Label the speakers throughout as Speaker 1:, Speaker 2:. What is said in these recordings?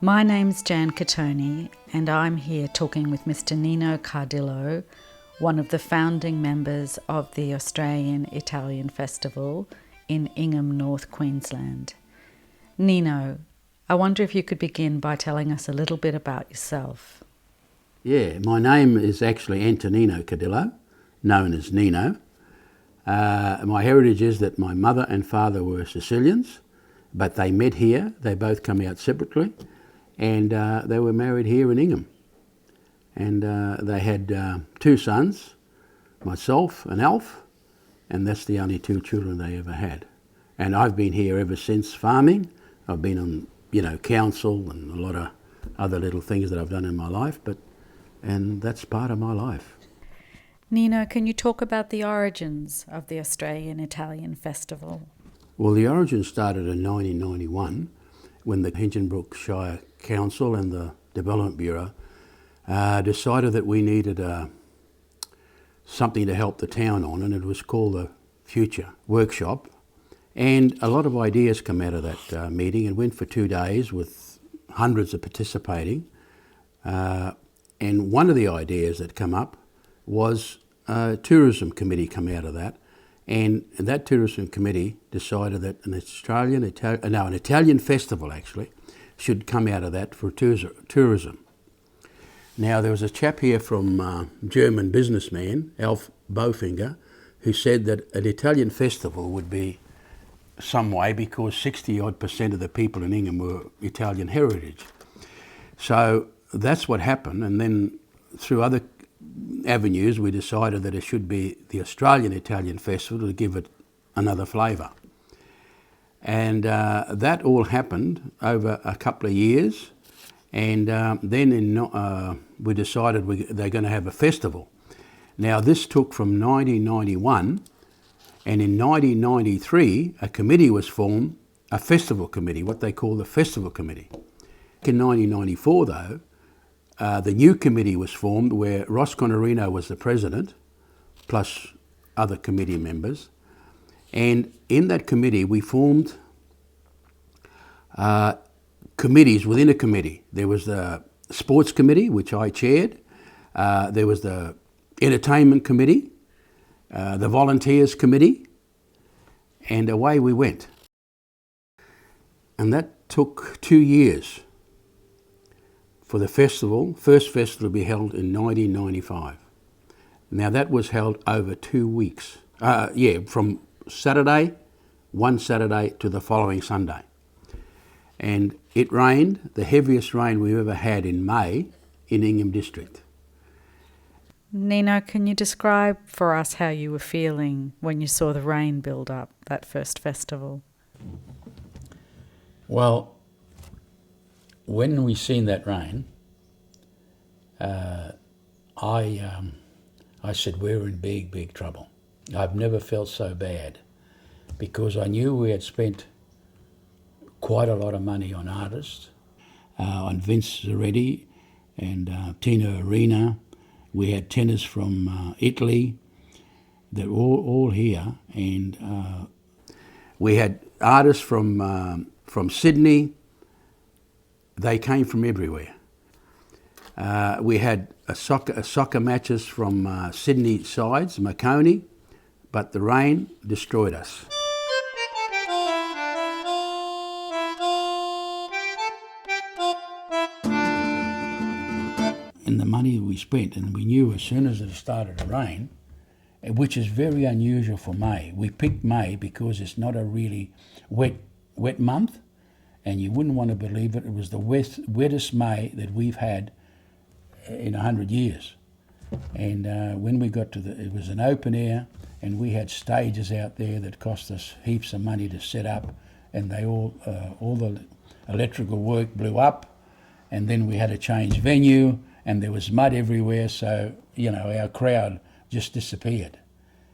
Speaker 1: My name's Jan Cattoni and I'm here talking with Mr. Nino Cardillo, one of the founding members of the Australian Italian Festival in Ingham, North Queensland. Nino, I wonder if you could begin by telling us a little bit about yourself.
Speaker 2: Yeah, my name is actually Antonino Cardillo, known as Nino. My heritage is that my mother and father were Sicilians, but they met here. They both come out separately, and they were married here in Ingham. And they had two sons, myself and Alf, and that's the only two children they ever had. And I've been here ever since farming. I've been on, council and a lot of other little things that I've done in my life, and that's part of my life.
Speaker 1: Nino, can you talk about the origins of the Australian Italian Festival?
Speaker 2: Well, the origin started in 1991 when the Hinchinbrook Shire Council and the Development Bureau decided that we needed something to help the town on, and it was called the Future Workshop. And a lot of ideas come out of that meeting. It went for 2 days with hundreds of participating. And one of the ideas that come up was a tourism committee come out of that. And that tourism committee decided that an Italian festival actually should come out of that for tourism. Now there was a chap here from German businessman, Alf Bofinger, who said that an Italian festival would be some way because 60% of the people in Ingham were Italian heritage. So that's what happened, and then through other avenues we decided that it should be the Australian Italian Festival to give it another flavour. And that all happened over a couple of years, and then we decided they're going to have a festival. Now this took from 1991, and in 1993 a committee was formed, a festival committee, what they call the Festival Committee. In 1994 though, the new committee was formed where Ross Conorino was the president, plus other committee members. And in that committee we formed committees within a committee. There was the Sports Committee, which I chaired. There was the Entertainment Committee, the Volunteers Committee, and away we went. And that took 2 years for the first festival to be held in 1995. Now that was held over 2 weeks. From one Saturday to the following Sunday. And it rained, the heaviest rain we've ever had in May in Ingham District.
Speaker 1: Nino, can you describe for us how you were feeling when you saw the rain build up that first festival?
Speaker 3: Well, when we seen that rain, I said we're in big, big trouble. I've never felt so bad because I knew we had spent quite a lot of money on artists, on Vince Zaretti and Tino Arena. We had tenors from Italy. They're all here, and we had artists from Sydney. They came from everywhere. We had soccer matches from Sydney sides, Maconi, but the rain destroyed us. And the money we spent, and we knew as soon as it started to rain, which is very unusual for May. We picked May because it's not a really wet month, and you wouldn't want to believe it. It was the wettest May that we've had in 100 years. And when we got to it was an open air, and we had stages out there that cost us heaps of money to set up, and they all the electrical work blew up, and then we had to change venue, and there was mud everywhere, so our crowd just disappeared.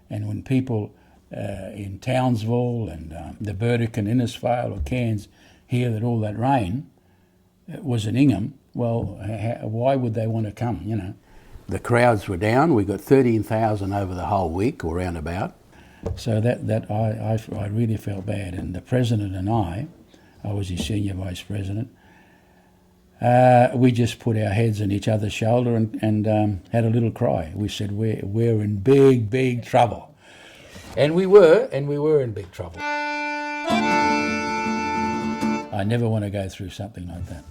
Speaker 3: And when people in Townsville and the Burdick and Innisfail or Cairns hear that all that rain was in Ingham, well, why would they want to come, The crowds were down. We got 13,000 over the whole week or roundabout. So that I really felt bad. And the president and I was his senior vice president, we just put our heads on each other's shoulder and had a little cry. We said, we're in big, big trouble. And we were in big trouble. I never want to go through something like that.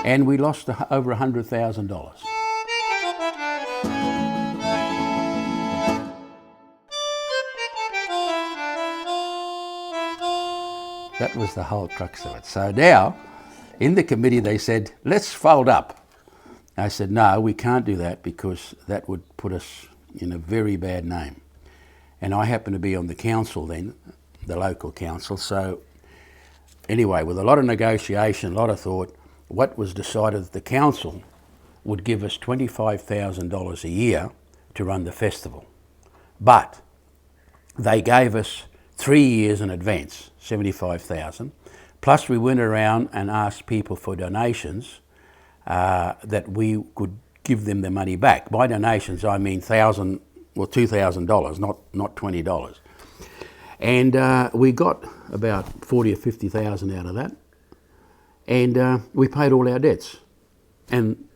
Speaker 2: And we lost over $100,000. That was the whole crux of it. So now, in the committee, they said, let's fold up. I said, no, we can't do that because that would put us in a very bad name. And I happened to be on the council then, the local council. So anyway, with a lot of negotiation, a lot of thought, what was decided that the council would give us $25,000 a year to run the festival. But they gave us 3 years in advance, $75,000. Plus we went around and asked people for donations that we could give them the money back. By donations, I mean $2,000, not $20. And we got about 40 or 50,000 out of that. And we paid all our debts. And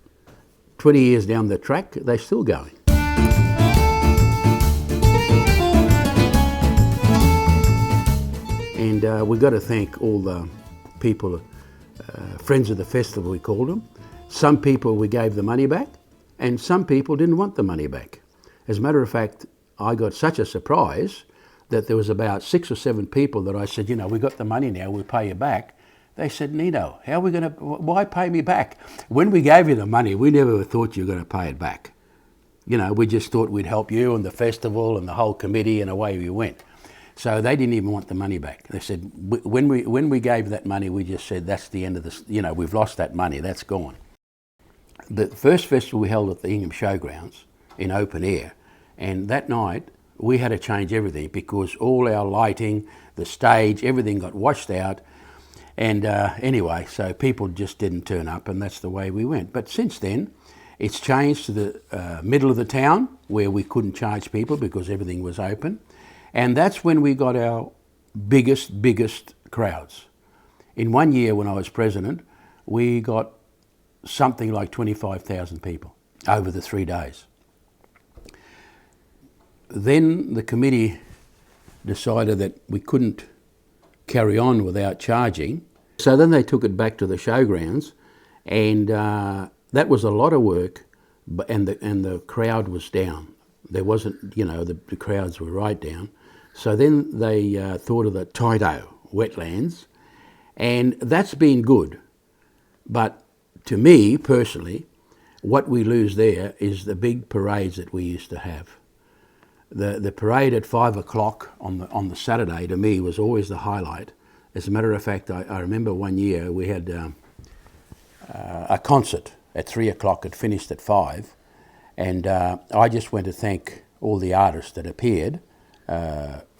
Speaker 2: 20 years down the track, they're still going. And we've got to thank all the people, friends of the festival we called them. Some people we gave the money back, and some people didn't want the money back. As a matter of fact, I got such a surprise that there was about 6 or 7 people that I said, we got the money now, we'll pay you back. They said, Nino, why pay me back? When we gave you the money, we never thought you were going to pay it back. We just thought we'd help you and the festival and the whole committee, and away we went. So they didn't even want the money back. They said, when we gave that money, we just said, that's the end of this, we've lost that money, that's gone. The first festival we held at the Ingham Showgrounds in open air, and that night we had to change everything because all our lighting, the stage, everything got washed out. And anyway, so people just didn't turn up, and that's the way we went. But since then, it's changed to the middle of the town where we couldn't charge people because everything was open. And that's when we got our biggest crowds. In 1 year when I was president, we got something like 25,000 people over the 3 days. Then the committee decided that we couldn't carry on without charging. So then they took it back to the showgrounds, and that was a lot of work, and the crowd was down. There wasn't, the crowds were right down. So then they thought of the Taito wetlands, and that's been good. But to me, personally, what we lose there is the big parades that we used to have. The parade at 5 o'clock on the Saturday, to me, was always the highlight. As a matter of fact, I remember 1 year we had a concert at 3 o'clock. It finished at 5. And I just went to thank all the artists that appeared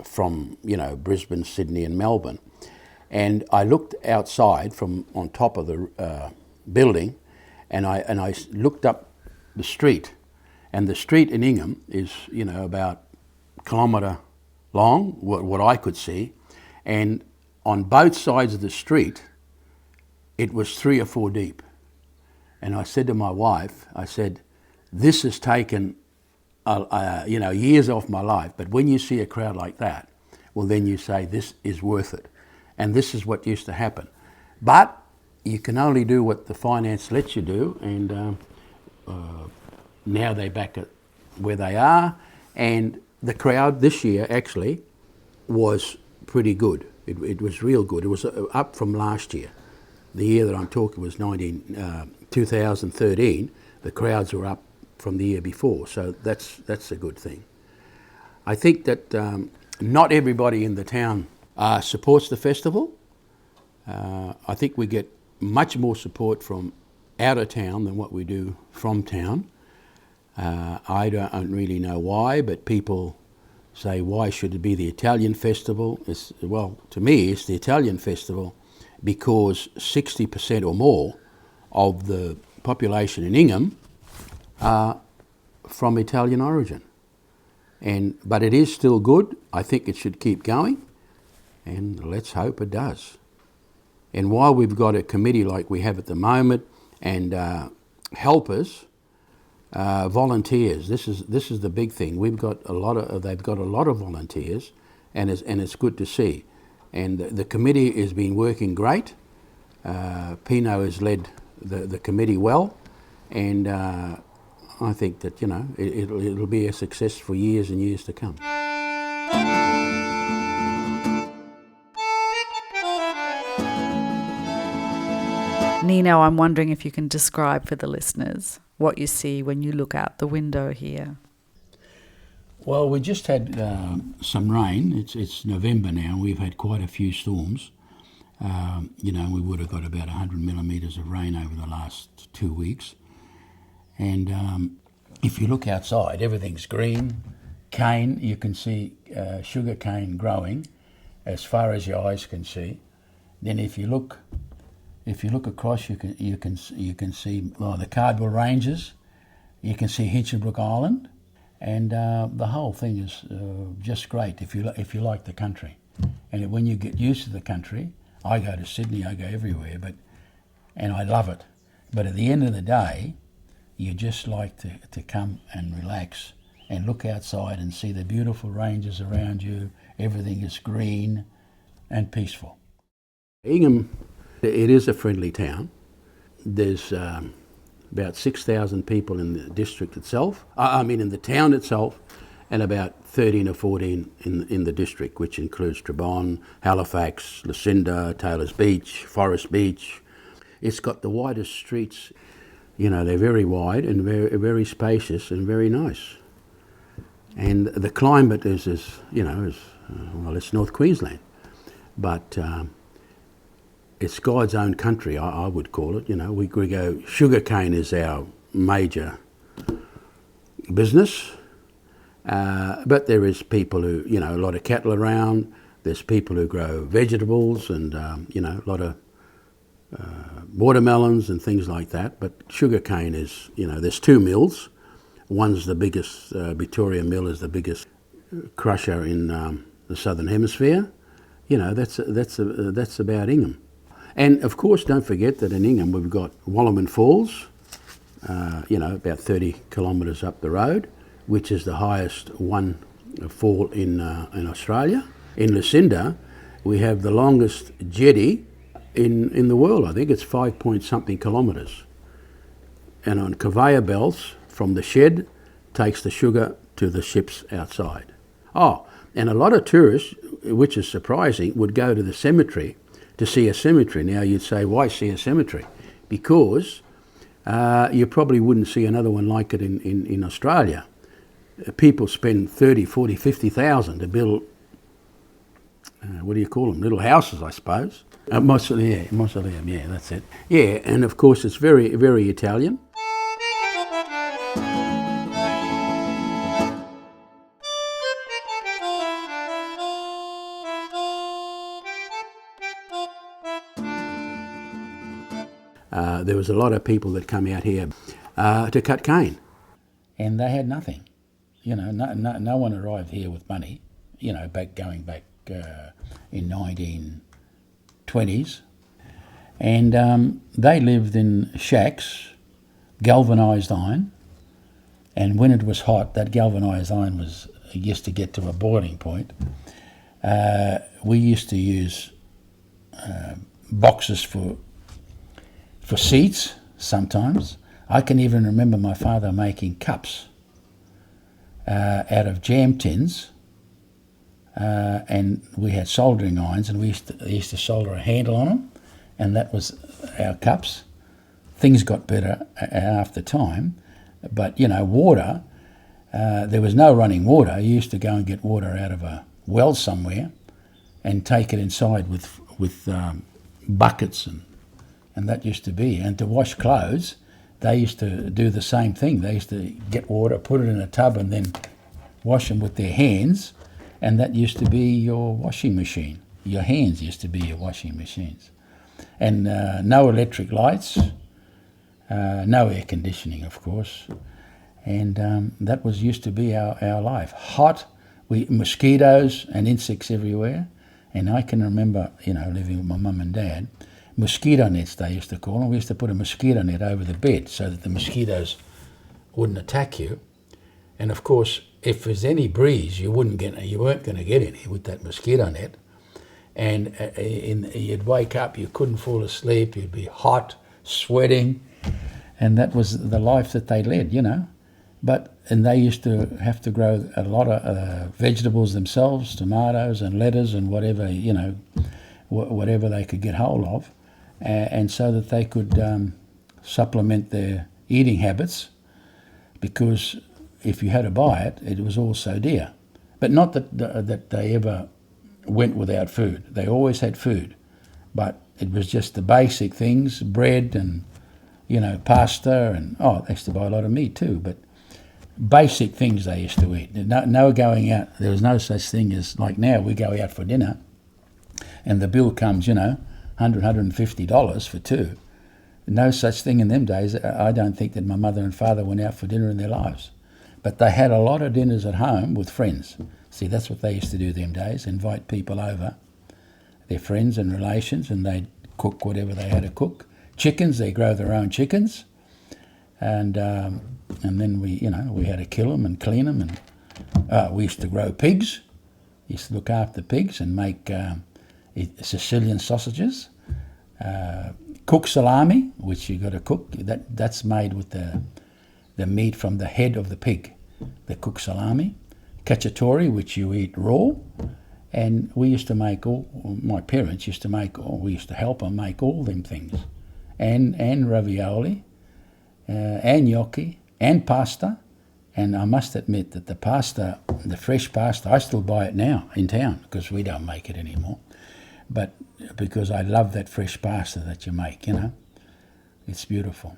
Speaker 2: from, Brisbane, Sydney and Melbourne. And I looked outside from on top of the building, and I looked up the street. And the street in Ingham is, about a kilometre long, what I could see. And on both sides of the street, it was 3 or 4 deep. And I said to my wife, this has taken, years off my life. But when you see a crowd like that, well, then you say, this is worth it. And this is what used to happen. But you can only do what the finance lets you do. And now they're back at where they are, and the crowd this year actually was pretty good. It was real good. It was up from last year. The year that I'm talking was 2013. The crowds were up from the year before, so that's a good thing. I think that not everybody in the town supports the festival. I think we get much more support from out of town than what we do from town. I don't really know why, but people say, why should it be the Italian festival? Well, to me, it's the Italian festival because 60% or more of the population in Ingham are from Italian origin. But it is still good. I think it should keep going, and let's hope it does. And while we've got a committee like we have at the moment, and helpers, volunteers. This is the big thing. They've got a lot of volunteers, and it's good to see. And the committee has been working great. Pino has led the committee well, and I think that it'll be a success for years and years to come.
Speaker 1: Nino, I'm wondering if you can describe for the listeners what you see when you look out the window here.
Speaker 3: Well, we just had some rain. It's November now. We've had quite a few storms. We would have got about 100 millimetres of rain over the last 2 weeks. And if you look outside, everything's green. Cane, you can see sugar cane growing as far as your eyes can see. Then if you look across, you can see the Cardwell Ranges. You can see Hinchinbrook Island, and the whole thing is just great if you like the country. And when you get used to the country, I go to Sydney, I go everywhere, and I love it. But at the end of the day, you just like to come and relax and look outside and see the beautiful ranges around you. Everything is green and peaceful.
Speaker 2: Ingham, it is a friendly town. There's about 6,000 people in the district itself, in the town itself, and about 13 or 14 in the district, which includes Trebon, Halifax, Lucinda, Taylor's Beach, Forest Beach. It's got the widest streets. They're very wide and very, very spacious and very nice. And the climate is it's North Queensland, but it's God's own country, I would call it. We go, sugarcane is our major business, but there is people who, a lot of cattle around. There's people who grow vegetables and, a lot of watermelons and things like that. But sugarcane is, there's 2 mills. One's the biggest, Victoria Mill is the biggest crusher in the Southern Hemisphere. That's about Ingham. And of course, don't forget that in Ingham we've got Wallaman Falls, about 30 kilometres up the road, which is the highest one fall in Australia. In Lucinda, we have the longest jetty in the world. I think it's 5-point-something kilometres. And on conveyor belts from the shed takes the sugar to the ships outside. Oh, and a lot of tourists, which is surprising, would go to the cemetery to see a cemetery. Now you'd say, why see a cemetery? Because you probably wouldn't see another one like it in Australia. People spend 30, 40, 50,000 to build, what do you call them, little houses, I suppose. Mausoleum, yeah, that's it. Yeah, and of course it's very, very Italian. There was a lot of people that come out here to cut cane.
Speaker 3: And they had nothing. No one arrived here with money, going back in 1920s. And they lived in shacks, galvanised iron. And when it was hot, that galvanised iron used to get to a boiling point. We used to use boxes for seats sometimes. I can even remember my father making cups out of jam tins, and we had soldering irons, and we used to solder a handle on them, and that was our cups. Things got better after time, but water, there was no running water. You used to go and get water out of a well somewhere and take it inside with buckets and that used to be. And to wash clothes, they used to do the same thing. They used to get water, put it in a tub, and then wash them with their hands, and that used to be your washing machine. Your hands used to be your washing machines. And no electric lights, no air conditioning, of course. And that used to be our life. Hot, mosquitoes and insects everywhere. And I can remember, living with my mum and dad, mosquito nets, they used to call them. We used to put a mosquito net over the bed so that the mosquitoes wouldn't attack you. And of course, if there's any breeze, you weren't going to get any with that mosquito net. And you'd wake up, you couldn't fall asleep, you'd be hot, sweating, and that was the life that they led, you know. And they used to have to grow a lot of vegetables themselves, tomatoes and lettuce and whatever, you know, whatever they could get hold of, and so that they could supplement their eating habits, because if you had to buy it, it was all so dear. But not that they ever went without food. They always had food, but it was just the basic things, bread and, you know, pasta, and they used to buy a lot of meat too, but basic things they used to eat. No going out. There was no such thing as, like now, we go out for dinner and the bill comes, you know, $100, $150 for two. No such thing in them days. I don't think that my mother and father went out for dinner in their lives. But they had a lot of dinners at home with friends. See, that's what they used to do them days, invite people over, their friends and relations, and they'd cook whatever they had to cook. Chickens, they grow their own chickens. And then we had to kill them and clean them. And we used to grow pigs. Used to look after pigs and make Sicilian sausages. Cook salami, which you got to cook. That's made with the meat from the head of the pig. The cooked salami. Cacciatore, which you eat raw. And we used to make my parents used to make, we used to help them make all them things. And ravioli, and gnocchi, and pasta. And I must admit that the fresh pasta, I still buy it now in town because we don't make it anymore. But because I love that fresh pasta that you make, you know. It's beautiful.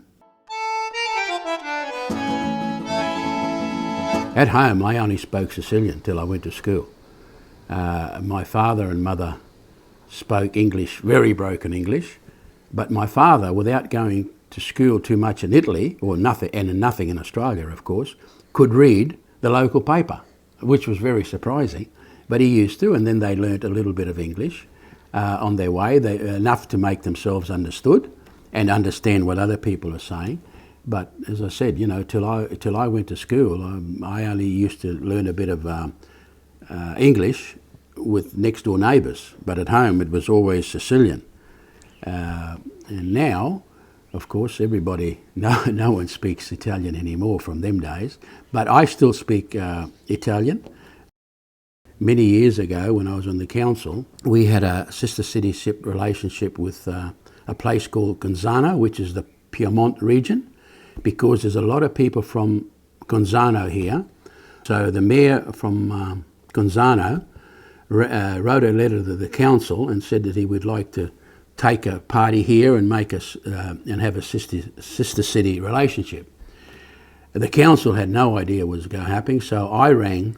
Speaker 2: At home, I only spoke Sicilian till I went to school. My father and mother spoke English, very broken English, but my father, without going to school too much in Italy, or nothing in Australia, of course, could read the local paper, which was very surprising. But he used to, and then they learnt a little bit of English on their way, enough to make themselves understood and understand what other people are saying. But as I said, you know, till I went to school, I only used to learn a bit of English with next door neighbours. But at home, it was always Sicilian. And now, of course, everybody, no one speaks Italian anymore from them days. But I still speak Italian. Many years ago, when I was on the council, we had a sister city-ship relationship with a place called Gonzano, which is the Piedmont region, because there's a lot of people from Gonzano here. So the mayor from Gonzano wrote a letter to the council and said that he would like to take a party here and make us and have a sister city relationship. The council had no idea what was going to happen, so I rang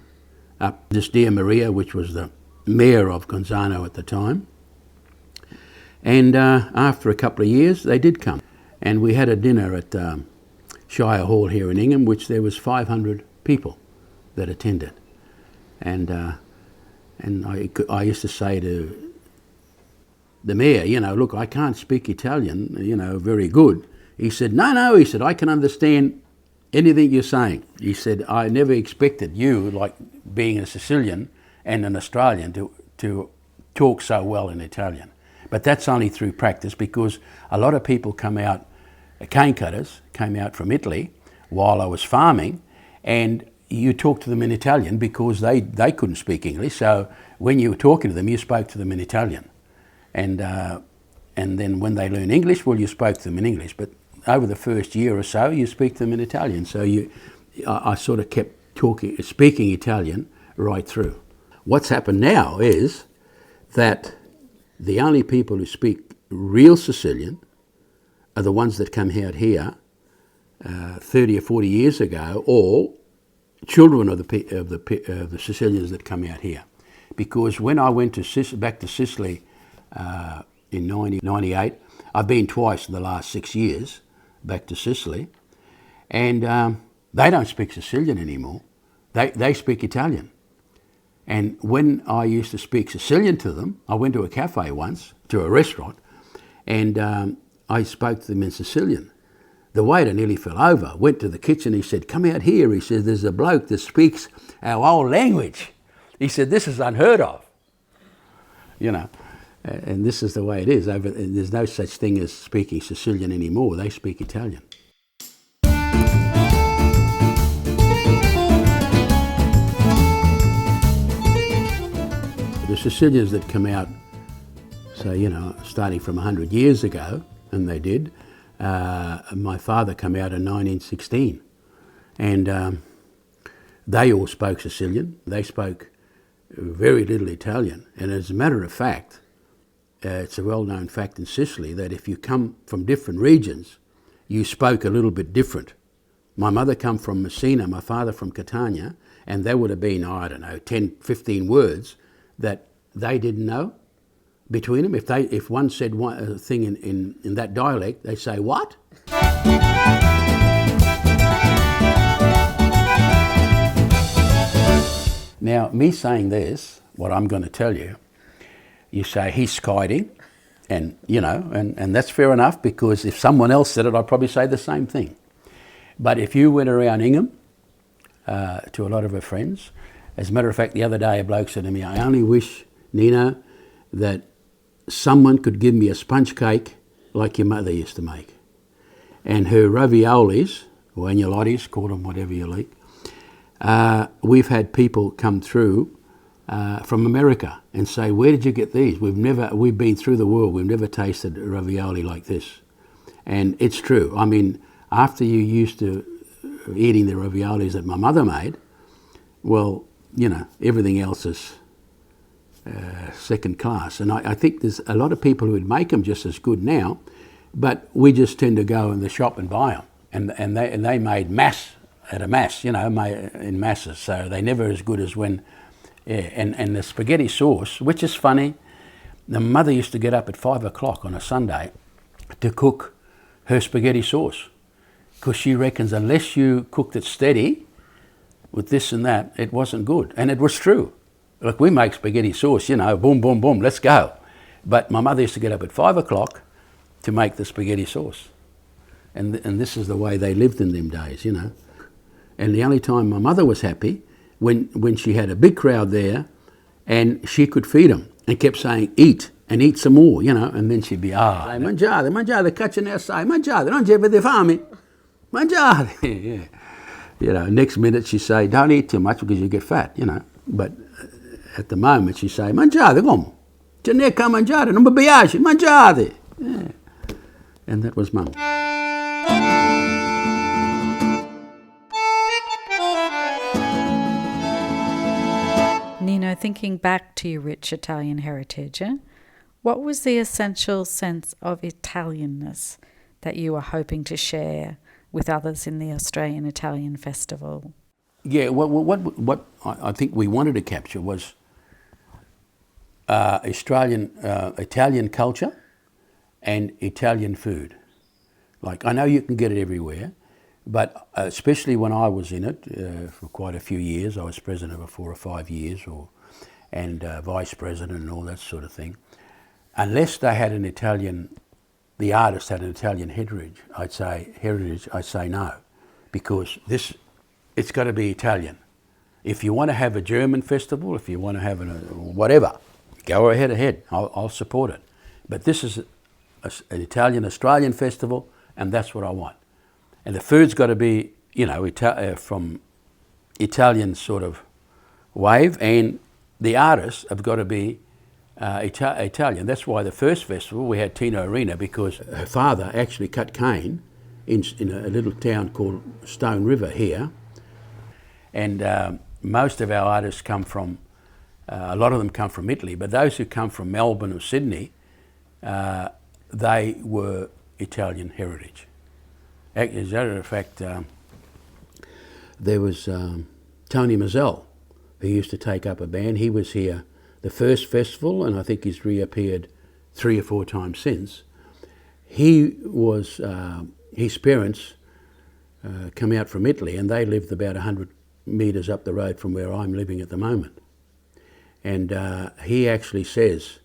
Speaker 2: up this dear Maria, which was the mayor of Gonzano at the time. And after a couple of years, they did come. And we had a dinner at Shire Hall here in Ingham, which there was 500 people that attended. And I used to say to the mayor, you know, look, I can't speak Italian, you know, very good. He said, no, he said, I can understand anything you're saying. He said, I never expected you, like being a Sicilian and an Australian, to talk so well in Italian. But that's only through practice, because a lot of people cane cutters came out from Italy while I was farming, and you talked to them in Italian because they couldn't speak English. So when you were talking to them, you spoke to them in Italian. And then when they learn English, well, you spoke to them in English. But over the first year or so, you speak to them in Italian. So I sort of kept speaking Italian right through. What's happened now is that the only people who speak real Sicilian are the ones that come out here 30 or 40 years ago, or children of the Sicilians that come out here. Because when I went back to Sicily in 1998, I've been twice in the last 6 years back to Sicily, and they don't speak Sicilian anymore. They speak Italian. And when I used to speak Sicilian to them, I went to a cafe once, to a restaurant, And I spoke to them in Sicilian. The waiter nearly fell over, went to the kitchen, he said, come out here. He said, there's a bloke that speaks our old language. He said, this is unheard of. You know, and this is the way it is. There's no such thing as speaking Sicilian anymore. They speak Italian. The Sicilians that come out, so, you know, starting from 100 years ago, and they did, my father came out in 1916, and they all spoke Sicilian. They spoke very little Italian, and as a matter of fact, it's a well-known fact in Sicily that if you come from different regions, you spoke a little bit different. My mother come from Messina, my father from Catania, and there would have been, I don't know, 10, 15 words that they didn't know between them. If one said one thing in that dialect, they say, what? Now, me saying this, what I'm going to tell you, you say, he's skiding, and, you know, and that's fair enough, because if someone else said it, I'd probably say the same thing. But if you went around Ingham to a lot of her friends, as a matter of fact, the other day a bloke said to me, I only wish, Nino, that someone could give me a sponge cake like your mother used to make. And her raviolis, or agnolottis, call them whatever you like, we've had people come through from America and say, where did you get these? We've been through the world, we've never tasted ravioli like this. And it's true. I mean, after you used to eating the raviolis that my mother made, well, you know, everything else is second class. And I think there's a lot of people who would make them just as good now, but we just tend to go in the shop and buy them. And they made mass at a mass, you know, in masses, so they're never as good as when, yeah. And the spaghetti sauce, which is funny, the mother used to get up at 5 o'clock on a Sunday to cook her spaghetti sauce, because she reckons unless you cooked it steady with this and that, it wasn't good. And it was true. Look, we make spaghetti sauce, you know, boom, boom, boom, let's go. But my mother used to get up at 5 o'clock to make the spaghetti sauce. And this is the way they lived in them days, you know. And the only time my mother was happy, when she had a big crowd there and she could feed them and kept saying, eat, and eat some more, you know, and then she'd be, mangiate, cacciano assai, mangiate, non c'è avete fame, mangiate. Yeah. You know, next minute she'd say, don't eat too much because you get fat, you know. But at the moment she'd say, mangiate, come, ce n'è che mangiare, non mi piace, mangiate. Yeah. And that was Mum.
Speaker 1: Nino, thinking back to your rich Italian heritage, what was the essential sense of Italianness that you were hoping to share with others in the Australian Italian Festival?
Speaker 2: Yeah, what I think we wanted to capture was Italian culture and Italian food. Like, I know you can get it everywhere, but especially when I was in it for quite a few years, I was president for 4 or 5 years, and vice president and all that sort of thing. Unless they had an Italian, the artist had an Italian heritage, I'd say no, because it's got to be Italian. If you want to have a German festival, if you want to have whatever, go ahead. I'll support it. But this is an Italian Australian festival, and that's what I want. And the food's got to be, you know, from Italian sort of wave, and the artists have got to be Italian. That's why the first festival we had Tino Arena, because her father actually cut cane in a little town called Stone River here. And most of our artists come from, a lot of them come from Italy, but those who come from Melbourne or Sydney, they were Italian heritage. As a matter of fact, there was Tony Mizelle, who used to take up a band. He was here the first festival, and I think he's reappeared 3 or 4 times since. He was, his parents come out from Italy, and they lived about 100 metres up the road from where I'm living at the moment. And he actually says,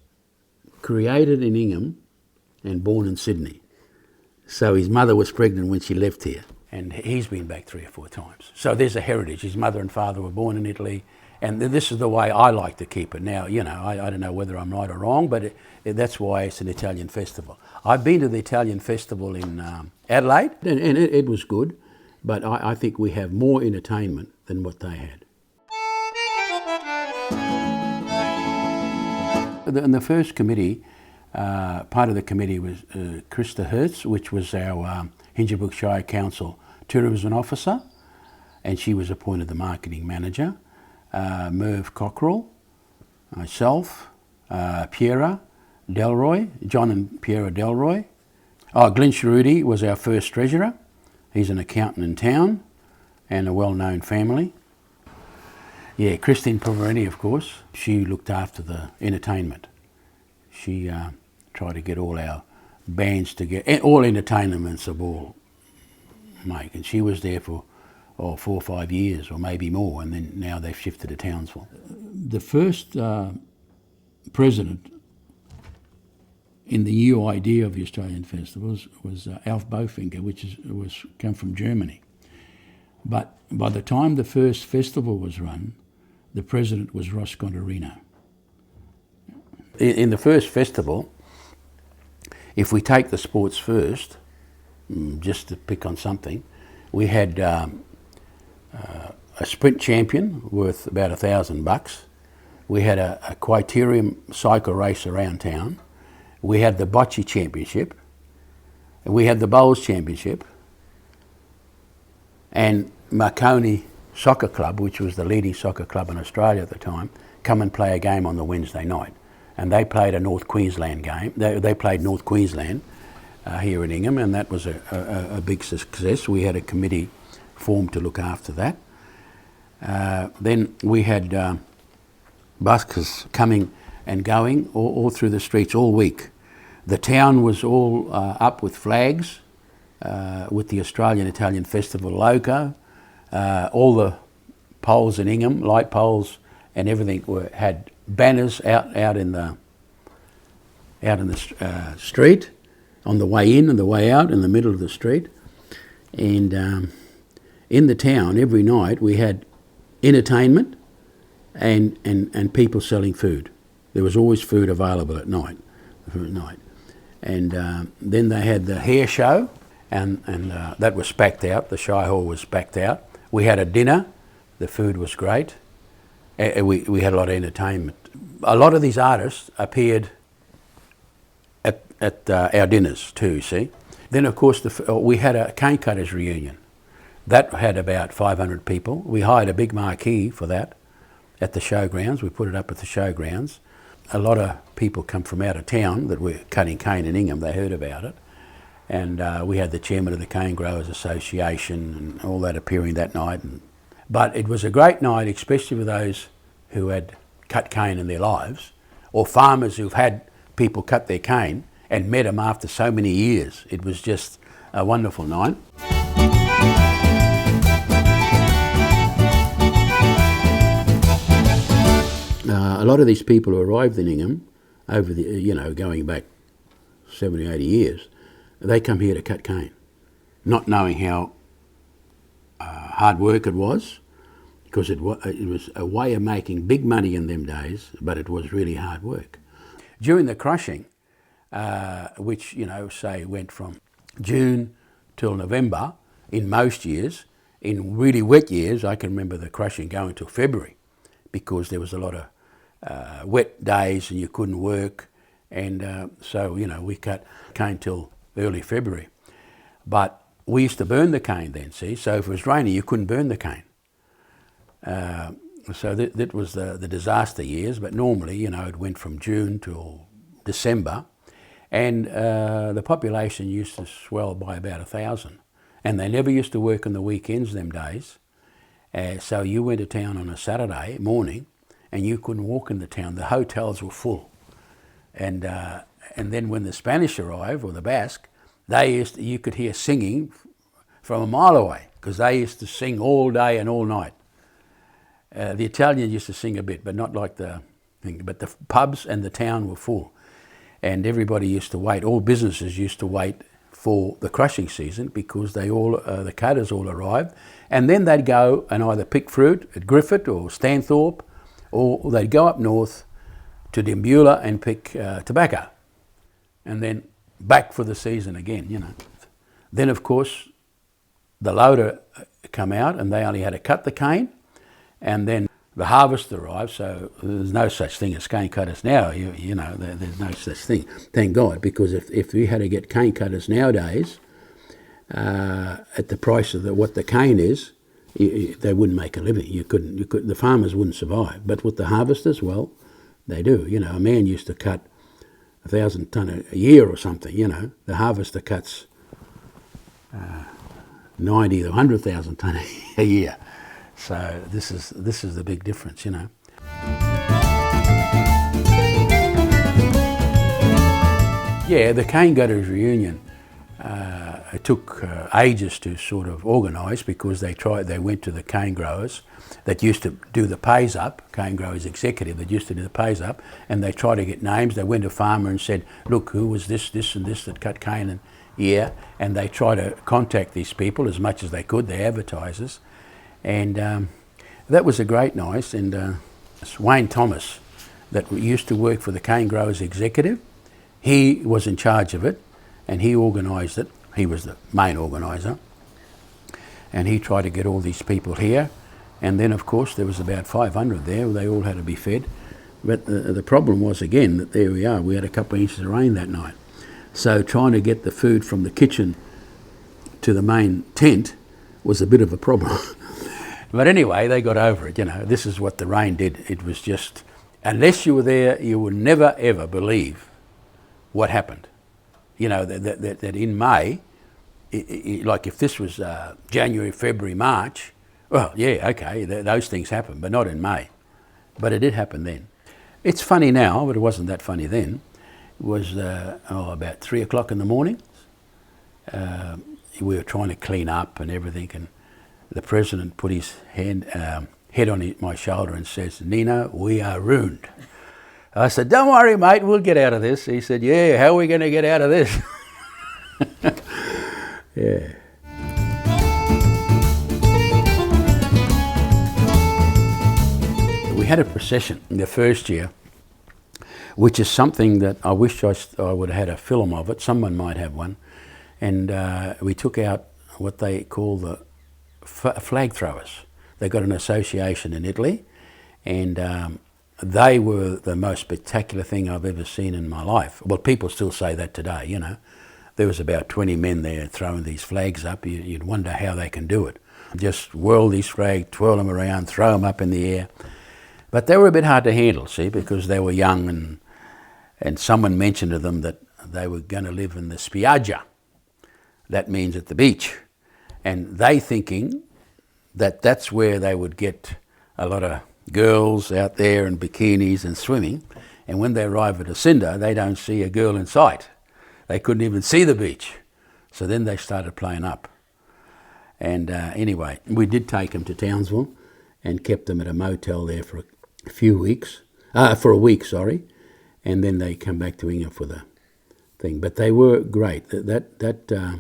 Speaker 2: created in Ingham, and born in Sydney. So his mother was pregnant when she left here, and he's been back 3 or 4 times. So there's a heritage. His mother and father were born in Italy, and this is the way I like to keep it. Now, you know, I don't know whether I'm right or wrong, but that's why it's an Italian festival. I've been to the Italian festival in Adelaide, and it was good, but I think we have more entertainment than what they had. In the first committee, part of the committee was Krista Hertz, which was our Hingebrook Shire Council tourism officer, and she was appointed the marketing manager. Merv Cockrell, myself, Piera Delroy, John and Piera Delroy. Glenn Sharudi was our first treasurer. He's an accountant in town and a well-known family. Yeah, Christine Poverini, of course, she looked after the entertainment. She tried to get all our bands together, all entertainments of all make, and she was there for 4 or 5 years or maybe more, and then now they've shifted to Townsville. The first president in the new idea of the Australian festivals was Alf Bofinger, which was come from Germany. But by the time the first festival was run, the president was Ross Contarino. In the first festival, if we take the sports first, just to pick on something, we had a sprint champion worth about $1,000. We had a criterium cycle race around town. We had the bocce championship. And we had the bowls championship. And Marconi Soccer Club, which was the leading soccer club in Australia at the time, come and play a game on the Wednesday night. And they played a North Queensland game. They played North Queensland here in Ingham, and that was a big success. We had a committee formed to look after that. Then we had buskers coming and going all through the streets all week. The town was all up with flags with the Australian Italian Festival logo. All the poles in Ingham, light poles and everything, had banners out in the street, on the way in and the way out, in the middle of the street. And in the town, every night we had entertainment and people selling food. There was always food available at night. And then they had the hair show, and that was spacked out. The Shire Hall was spacked out. We had a dinner. The food was great. We had a lot of entertainment. A lot of these artists appeared at our dinners too, see. Then, of course, we had a cane cutters reunion. That had about 500 people. We hired a big marquee for that at the showgrounds. We put it up at the showgrounds. A lot of people come from out of town that were cutting cane in Ingham. They heard about it. And we had the chairman of the Cane Growers Association and all that appearing that night. But it was a great night, especially for those who had cut cane in their lives, or farmers who've had people cut their cane and met them after so many years. It was just a wonderful night. A lot of these people who arrived in Ingham over the, going back 70, 80 years, they come here to cut cane, not knowing how hard work it was, because it was a way of making big money in them days, but it was really hard work. During the crushing, which, say went from June till November in most years, in really wet years, I can remember the crushing going till February, because there was a lot of wet days and you couldn't work, and so we cut cane till early February. But we used to burn the cane then, see, so if it was raining you couldn't burn the cane. So that was the disaster years, but normally, it went from June till December, and the population used to swell by about 1,000, and they never used to work on the weekends them days. So you went to town on a Saturday morning and you couldn't walk in the town. The hotels were full. And then when the Spanish arrived, or the Basque, you could hear singing from a mile away, because they used to sing all day and all night. The Italians used to sing a bit, but not like the thing. But the pubs and the town were full. and everybody used to wait, all businesses used to wait for the crushing season because they all, the cutters all arrived, and then they'd go and either pick fruit at Griffith or Stanthorpe, or they'd go up north to Dimbula and pick tobacco, and then back for the season again, you know. Then of course the loader come out and they only had to cut the cane, and then the harvest arrived, so there's no such thing as cane cutters now, you know, there's no such thing, thank God, because if we had to get cane cutters nowadays at the price of what the cane is, they wouldn't make a living. You couldn't, the farmers wouldn't survive. But with the harvesters, well, they do. You know, a man used to cut 1,000 tonne a year or something, you know. The harvester cuts 90 to 100,000 tonne a year. So this is the big difference, you know. Yeah, the cane cutters reunion. It took ages to sort of organise because they went to the cane growers that used to do the pays up, cane growers executive that used to do the pays up, and they tried to get names. They went to a farmer and said, look, who was this and this that cut cane, and yeah, and they tried to contact these people as much as they could, the advertisers, and that was a great night. And Wayne Thomas, that used to work for the cane growers executive, he was in charge of it, and he organised it. He was the main organiser, and he tried to get all these people here, and then of course there was about 500 there. They all had to be fed, but the problem was again that there we are, we had a couple of inches of rain that night, so trying to get the food from the kitchen to the main tent was a bit of a problem. But anyway, they got over it, you know. This is what the rain did. It was just, unless you were there, you would never ever believe what happened. You know, that in May, like if this was January, February, March, well, yeah, okay, those things happen, but not in May. But it did happen then. It's funny now, but it wasn't that funny then. It was about 3 o'clock in the morning. We were trying to clean up and everything, and the president put his head on my shoulder and says, Nino, we are ruined. I said, don't worry, mate, we'll get out of this. He said, yeah, how are we going to get out of this? Yeah. We had a procession in the first year, which is something that I wish I would have had a film of it. Someone might have one. And we took out what they call the flag throwers. They got an association in Italy, and they were the most spectacular thing I've ever seen in my life. Well, people still say that today, you know. There was about 20 men there throwing these flags up. You'd wonder how they can do it. Just whirl these flags, twirl them around, throw them up in the air. But they were a bit hard to handle, see, because they were young, and someone mentioned to them that they were going to live in the spiaggia. That means at the beach. And they thinking that that's where they would get a lot of girls out there in bikinis and swimming, and when they arrive at Acinda, they don't see a girl in sight. They couldn't even see the beach. So then they started playing up. And anyway, we did take them to Townsville and kept them at a motel there for a week, and then they come back to Ingham for the thing. But they were great. That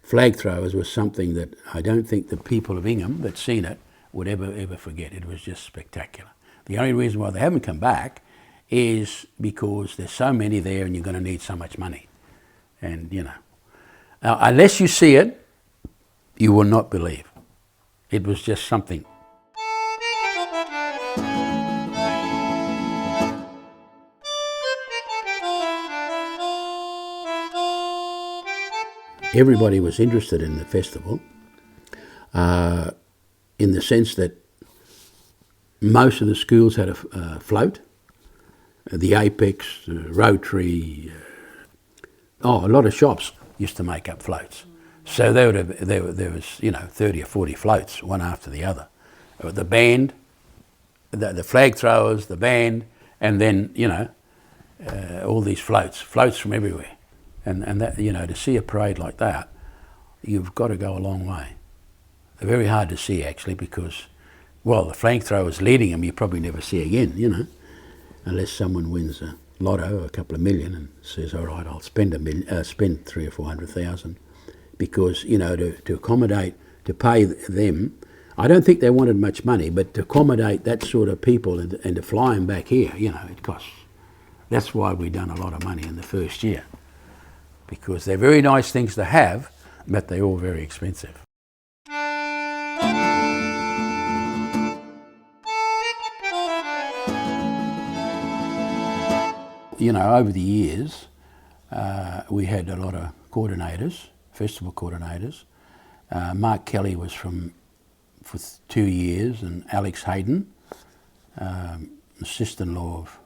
Speaker 2: flag throwers was something that I don't think the people of Ingham that seen it would ever forget. It was just spectacular. The only reason why they haven't come back is because there's so many there and you're going to need so much money. And, you know, unless you see it, you will not believe. It was just something. Everybody was interested in the festival. In the sense that most of the schools had a float, the Apex, Rotary, a lot of shops used to make up floats. So there was 30 or 40 floats, one after the other. The band, the flag throwers, the band, and then, all these floats from everywhere. And that, to see a parade like that, you've got to go a long way. They're very hard to see, actually, because, well, the flag thrower's leading them, you probably never see again, unless someone wins lotto, a couple of million, and says, all right, I'll spend spend 300,000 or 400,000, because, you know, to accommodate, to pay them. I don't think they wanted much money, but to accommodate that sort of people and to fly them back here, you know, it costs. That's why we done a lot of money in the first year, because they're very nice things to have, but they're all very expensive. You know, over the years, we had a lot of coordinators, festival coordinators. Mark Kelly was for 2 years, and Alex Hayden, the sister-in-law of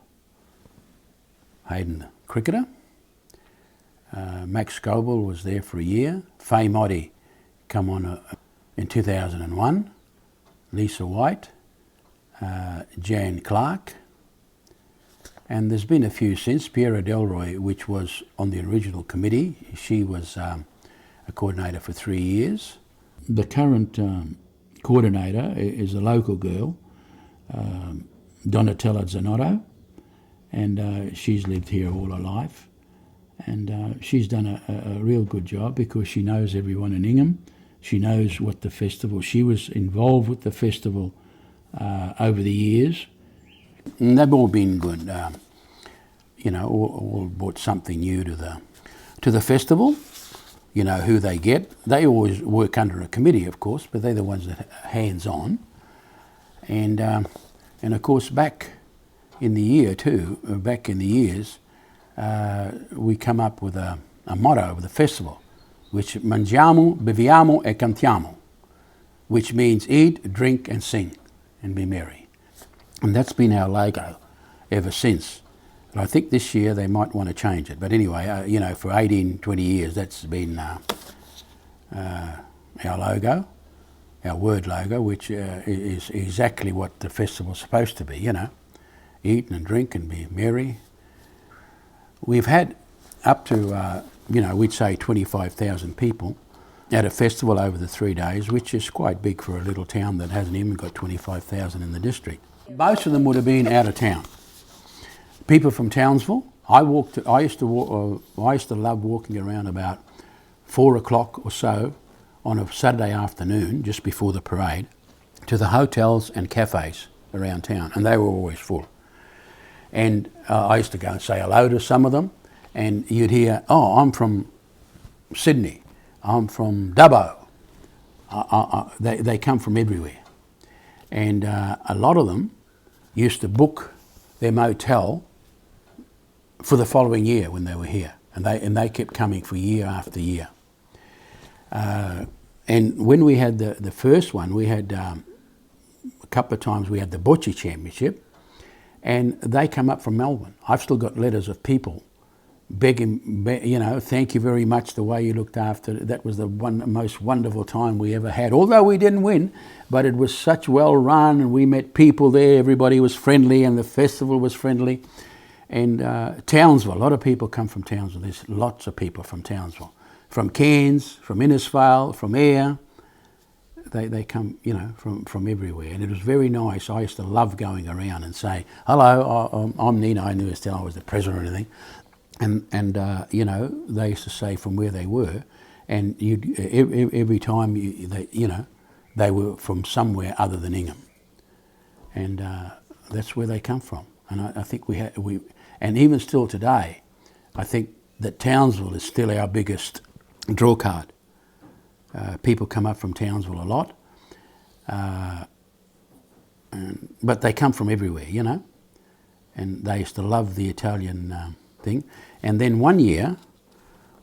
Speaker 2: Hayden, the cricketer. Max Scobell was there for a year. Faye Motti come on in 2001. Lisa White, Jan Clark, and there's been a few since. Piera Delroy, which was on the original committee, she was a coordinator for 3 years. The current coordinator is a local girl, Donatella Zanotto, and she's lived here all her life, and she's done a real good job because she knows everyone in Ingham. She knows what the festival, she was involved with the festival over the years. And they've all been good, you know, all brought something new to the festival. You know, who they get. They always work under a committee, of course, but they're the ones that are hands-on. And of course, back in the year too, back in the years, we come up with a motto of the festival, which mangiamo, beviamo e cantiamo, which means eat, drink and sing and be merry. And that's been our logo ever since. But I think this year they might want to change it. But anyway, you know, for 18, 20 years, that's been our logo, our word logo, which is exactly what the festival's supposed to be, you know. Eat and drink and be merry. We've had up to, you know, we'd say 25,000 people at a festival over the 3 days, which is quite big for a little town that hasn't even got 25,000 in the district. Most of them would have been out of town. People from Townsville. I used to love walking around about 4 o'clock or so on a Saturday afternoon, just before the parade, to the hotels and cafes around town, and they were always full. And I used to go and say hello to some of them, and you'd hear, oh, I'm from Sydney, I'm from Dubbo. They come from everywhere. And a lot of them used to book their motel for the following year when they were here, and they kept coming for year after year. And when we had the first one, we had a couple of times we had the Bocce Championship, and they come up from Melbourne. I've still got letters of people begging, you know, thank you very much the way you looked after. That was the most wonderful time we ever had. Although we didn't win, but it was such well run, and we met people there. Everybody was friendly, and the festival was friendly. And Townsville, a lot of people come from Townsville. There's lots of people from Townsville, from Cairns, from Innisfail, from Ayr. They come, you know, from everywhere, and it was very nice. I used to love going around and say, hello, I'm Nino. I knew I was the president or anything. And you know, they used to say from where they were, and every time they were from somewhere other than Ingham, and that's where they come from. And I think and even still today, I think that Townsville is still our biggest draw card. People come up from Townsville a lot, but they come from everywhere, you know, and they used to love the Italian thing. And then one year,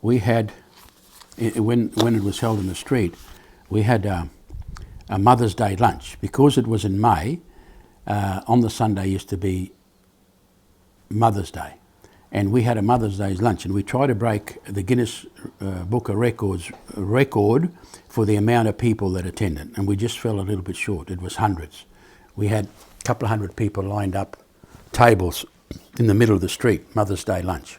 Speaker 2: we had, when it was held in the street, we had a Mother's Day lunch. Because it was in May, on the Sunday used to be Mother's Day. And we had a Mother's Day's lunch, and we tried to break the Guinness Book of Records record for the amount of people that attended, and we just fell a little bit short. It was hundreds. We had a couple of hundred people lined up, tables in the middle of the street, Mother's Day lunch.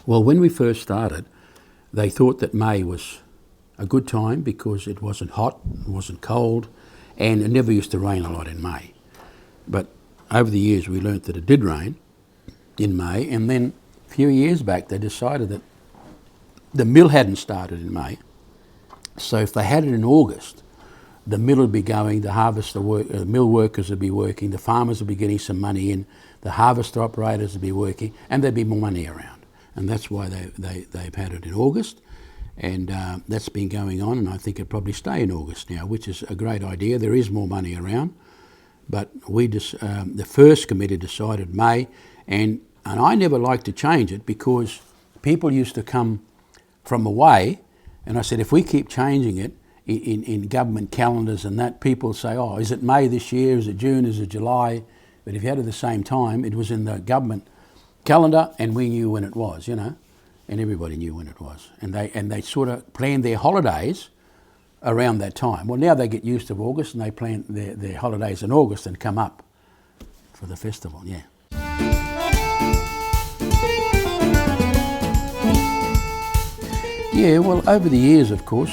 Speaker 2: Well, when we first started, they thought that May was a good time because it wasn't hot, it wasn't cold, and it never used to rain a lot in May. But over the years we learnt that it did rain in May, and then a few years back they decided that the mill hadn't started in May, so if they had it in August, the mill would be going, the mill workers would be working, the farmers would be getting some money in, the harvester operators would be working, and there'd be more money around. And that's why they've had it in August, and that's been going on, and I think it'll probably stay in August now, which is a great idea. There is more money around, but the first committee decided May, and I never liked to change it because people used to come from away, and I said, if we keep changing it in government calendars and that, people say, oh, is it May this year, is it June, is it July? But if you had it at the same time, it was in the government calendar and we knew when it was, you know, and everybody knew when it was. And they sort of planned their holidays around that time. Well, now they get used to August and they plan their holidays in August and come up for the festival, yeah. Yeah, well, over the years, of course,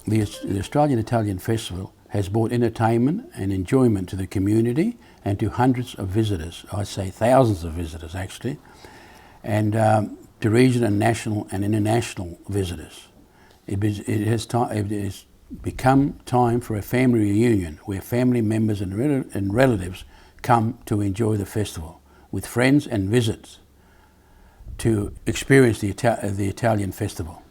Speaker 2: the Australian Italian Festival has brought entertainment and enjoyment to the community and to hundreds of visitors, I say thousands of visitors actually, and to regional and national and international visitors. It has become time for a family reunion where family members and relatives come to enjoy the festival with friends and visits to experience the Italian festival.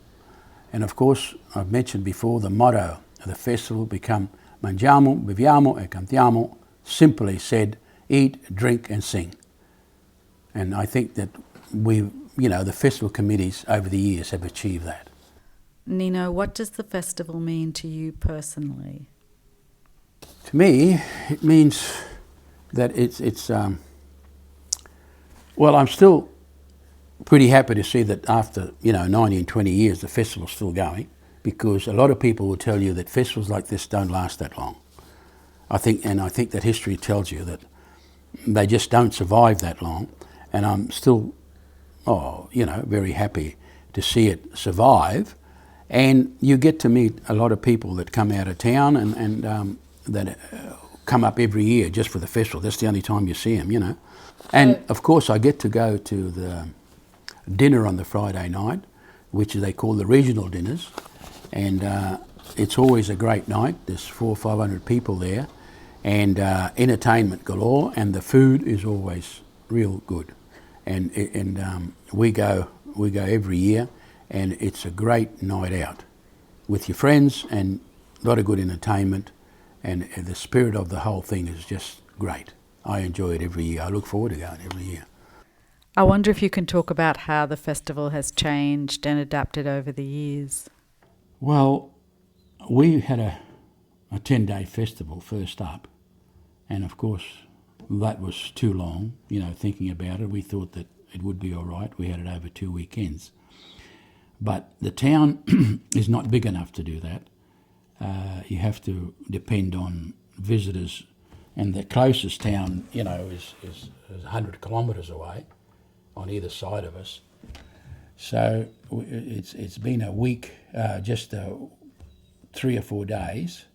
Speaker 2: And of course, I've mentioned before, the motto of the festival become Mangiamo, beviamo e cantiamo, simply said, eat, drink and sing. And I think that the festival committees over the years have achieved that.
Speaker 1: Nino, what does the festival mean to you personally?
Speaker 2: To me, it means that it's well, I'm still pretty happy to see that after 19, 20 years the festival's still going, because a lot of people will tell you that festivals like this don't last that long. I think that history tells you that they just don't survive that long, and I'm still very happy to see it survive. And you get to meet a lot of people that come out of town and that come up every year just for the festival. That's the only time you see them, you know. And of course I get to go to the dinner on the Friday night, which they call the regional dinners, and it's always a great night. There's 400 or 500 people there, and entertainment galore, and the food is always real good. And we go every year, and it's a great night out with your friends and a lot of good entertainment, and the spirit of the whole thing is just great. I enjoy it every year. I look forward to going every year.
Speaker 1: I wonder if you can talk about how the festival has changed and adapted over the years.
Speaker 3: Well, we had a 10-day festival first up, and of course that was too long, thinking about it. We thought that it would be all right. We had it over 2 weekends. But the town is not big enough to do that. You have to depend on visitors, and the closest town, is 100 kilometres away on either side of us. So it's been a week, just 3 or 4 days,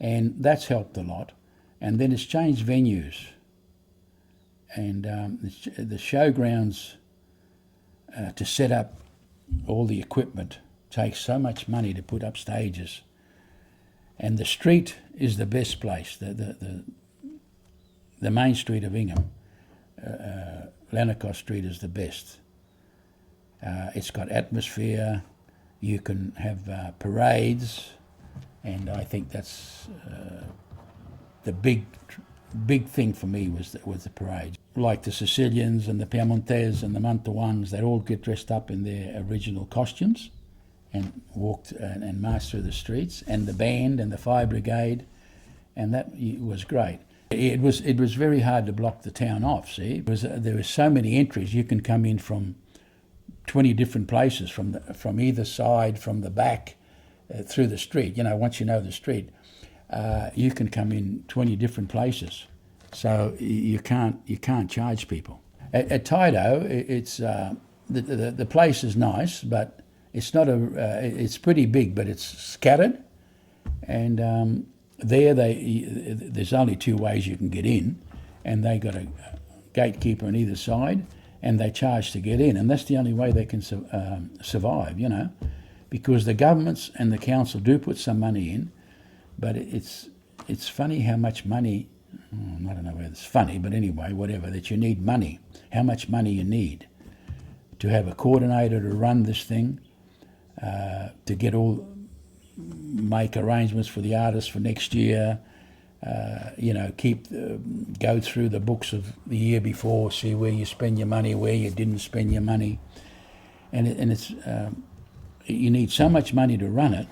Speaker 3: and that's helped a lot. And then it's changed venues, and the showgrounds to set up all the equipment takes so much money to put up stages, and the street is the best place. The main street of Ingham, Lanarkos Street, is the best. It's got atmosphere. You can have parades, and I think that's the big thing for me was the parades. Like the Sicilians and the Piemontese and the Mantuans, they all get dressed up in their original costumes and walked and marched through the streets, and the band and the fire brigade, and that was great. It was very hard to block the town off. See, there were so many entries. You can come in from 20 different places, from either side, from the back, through the street. Once you know the street, you can come in 20 different places. So you can't charge people. At Tydo, it's the place is nice, but it's not it's pretty big, but it's scattered, and there's only two ways you can get in, and they got a gatekeeper on either side, and they charge to get in, and that's the only way they can survive, you know, because the governments and the council do put some money in, but it's funny how much money, I don't know whether it's funny, but anyway, whatever, that you need money, how much money you need to have a coordinator to run this thing, to make arrangements for the artists for next year, you know, go through the books of the year before, see where you spend your money, where you didn't spend your money, and it's you need so much money to run it,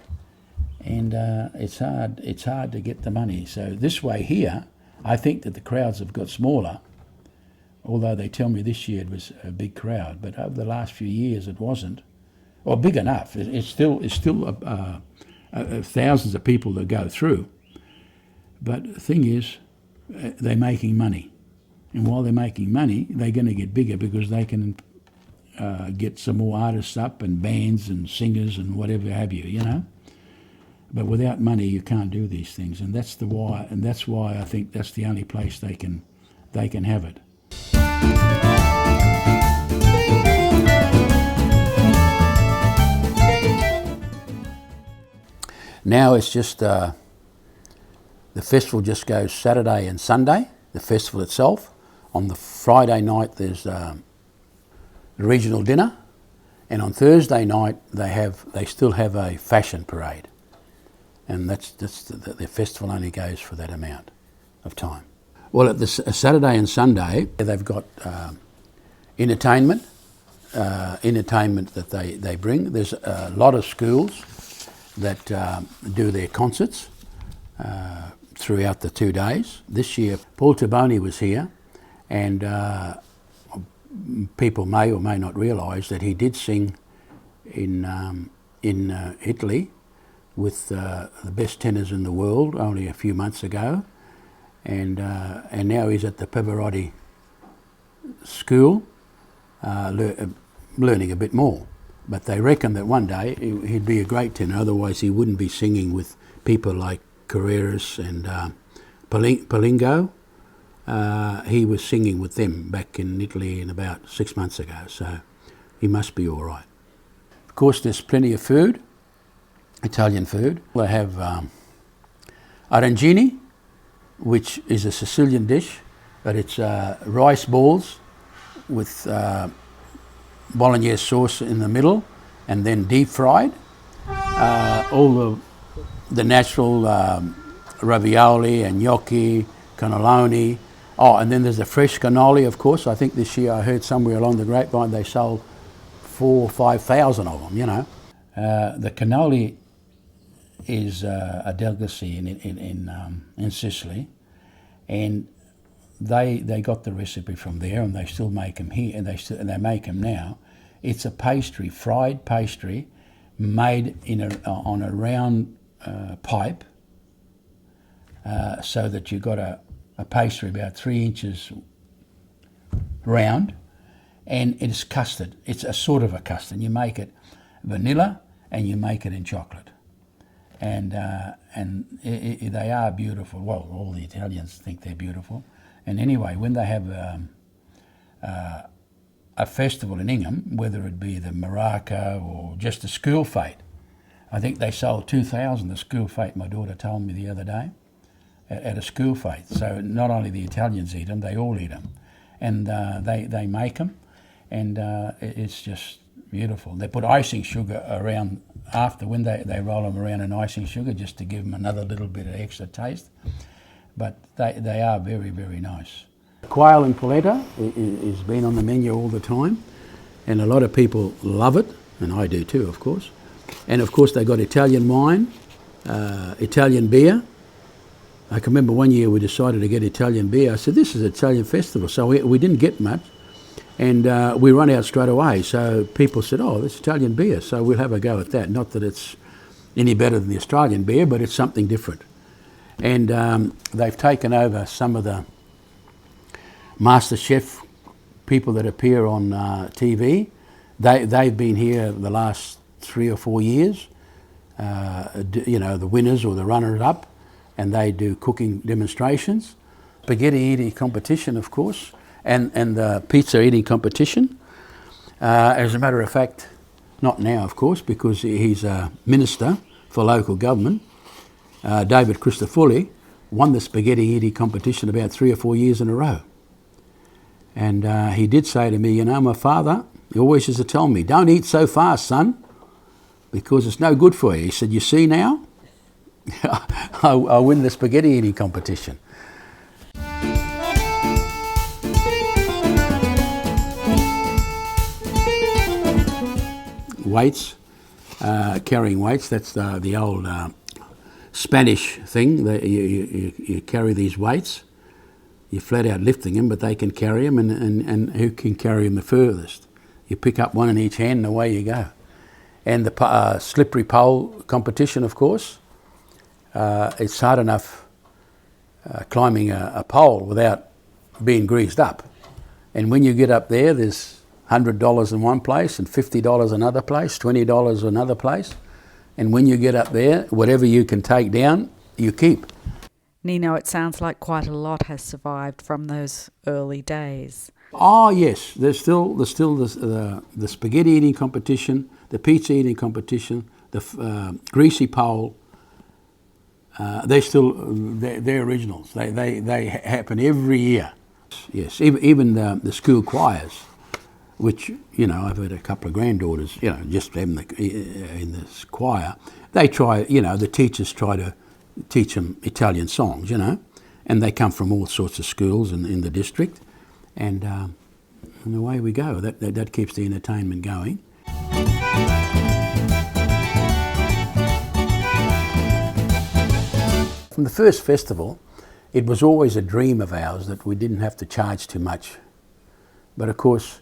Speaker 3: and it's hard to get the money. So this way here, I think that the crowds have got smaller, although they tell me this year it was a big crowd, but over the last few years it wasn't, or big enough. It's still thousands of people that go through. But the thing is, they're making money. And while they're making money, they're going to get bigger because they can get some more artists up and bands and singers and whatever have you, you know. But without money, you can't do these things. And that's why I think that's the only place they can have it. Now it's just, the festival just goes Saturday and Sunday, the festival itself. On the Friday night there's the regional dinner, and on Thursday night they still have a fashion parade. And the festival only goes for that amount of time. Well, at the Saturday and Sunday, they've got entertainment that they bring. There's a lot of schools that do their concerts throughout the 2 days. This year, Paul Taboni was here, and people may or may not realise that he did sing in Italy with the best tenors in the world only a few months ago, and now he's at the Pavarotti School learning a bit more. But they reckon that one day he'd be a great tenor, otherwise he wouldn't be singing with people like Carreras and Palingo. He was singing with them back in Italy in about 6 months ago, so he must be all right. Of course, there's plenty of food, Italian food. They have arancini, which is a Sicilian dish, but it's rice balls with bolognese sauce in the middle, and then deep fried. All the natural ravioli and gnocchi, cannelloni. Oh, and then there's the fresh cannoli, of course. I think this year I heard somewhere along the grapevine they sold 4,000 or 5,000 of them, you know. The cannoli is a delicacy in Sicily, and they got the recipe from there, and they still make them here, and they make them now. It's a pastry, fried pastry, made on a round pipe, so that you've got a pastry about 3 inches round, and it's custard. It's a sort of a custard. You make it vanilla and you make it in chocolate, and they are beautiful. Well, all the Italians think they're beautiful. And anyway, when they have a festival in Ingham, whether it be the Maraca or just a school fete, I think they sold 2,000 the school fete, my daughter told me the other day, at a school fete. So not only the Italians eat them, they all eat them. And they make them, and it's just beautiful. They put icing sugar around after, when they roll them around in icing sugar, just to give them another little bit of extra taste. But they are very, very nice. Quail and polenta has been on the menu all the time, and a lot of people love it, and I do too, of course. And of course they've got Italian wine, Italian beer. I can remember one year we decided to get Italian beer. I said, this is an Italian festival, so we didn't get much, and we run out straight away. So people said, oh, this Italian beer, so we'll have a go at that. Not that it's any better than the Australian beer, but it's something different. And they've taken over some of the Master Chef people that appear on TV. They've been here the last 3 or 4 years, you know, the winners or the runners-up.
Speaker 2: and they do cooking demonstrations, spaghetti eating competition, of course, and the pizza eating competition. As a matter of fact, not now, of course, because he's a minister for local government. David Christofouli won the spaghetti eating competition about 3 or 4 years in a row. And he did say to me, you know, my father, he always used to tell me, don't eat so fast, son, because it's no good for you. He said, you see now, I win the spaghetti eating competition. Weights, carrying weights, that's the old Spanish thing. You carry these weights, you're flat out lifting them, but they can carry them, and who can carry them the furthest? You pick up one in each hand and away you go. And the slippery pole competition, of course, it's hard enough climbing a pole without being greased up. And when you get up there, there's $100 in one place and $50 another place, $20 another place. And when you get up there, whatever you can take down, you keep.
Speaker 1: Nino, it sounds like quite a lot has survived from those early days.
Speaker 2: Oh yes, there's still the spaghetti eating competition, the pizza eating competition, the greasy pole. They're originals. They happen every year. Yes, even the school choirs, which, you know, I've had a couple of granddaughters, you know, just them in this choir. They try, you know, the teachers try to teach them Italian songs, you know, and they come from all sorts of schools in the district, and away we go. That keeps the entertainment going. From the first festival, it was always a dream of ours that we didn't have to charge too much. But of course,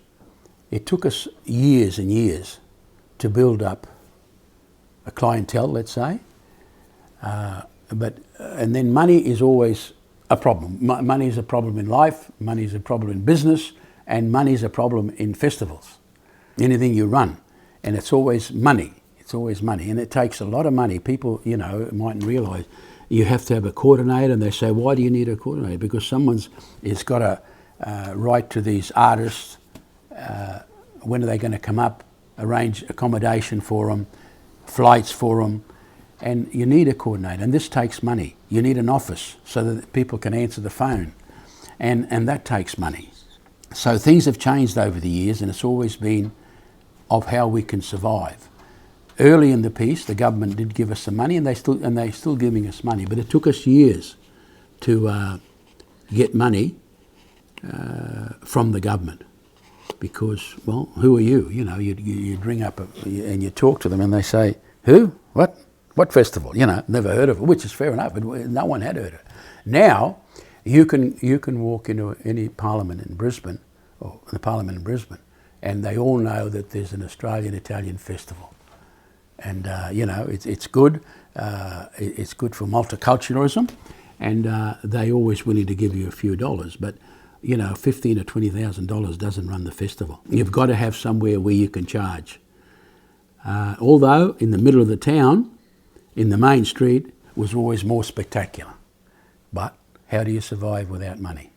Speaker 2: it took us years and years to build up a clientele, let's say. And then money is always a problem. Money is a problem in life, money is a problem in business, and money is a problem in festivals. Anything you run, and it's always money. It's always money, and it takes a lot of money. People, you know, mightn't realise you have to have a coordinator, and they say, why do you need a coordinator? Because someone's got to write to these artists, when are they going to come up, arrange accommodation for them, flights for them, and you need a coordinator, and this takes money. You need an office so that people can answer the phone, and that takes money. So things have changed over the years, and it's always been of how we can survive. Early in the piece, the government did give us some money, and they're still giving us money, but it took us years to get money from the government. Because, well, who are you? You know, you ring up and you talk to them, and they say, who? What festival? You know, never heard of it, which is fair enough, but no one had heard of it. Now, you can walk into any parliament in Brisbane, or the parliament in Brisbane, and they all know that there's an Australian Italian festival. And, you know, it's good. It's good for multiculturalism, and they always willing to give you a few dollars. But, you know, $15,000 or $20,000 doesn't run the festival. You've got to have somewhere where you can charge. Although in the middle of the town, in the main street, was always more spectacular. But how do you survive without money?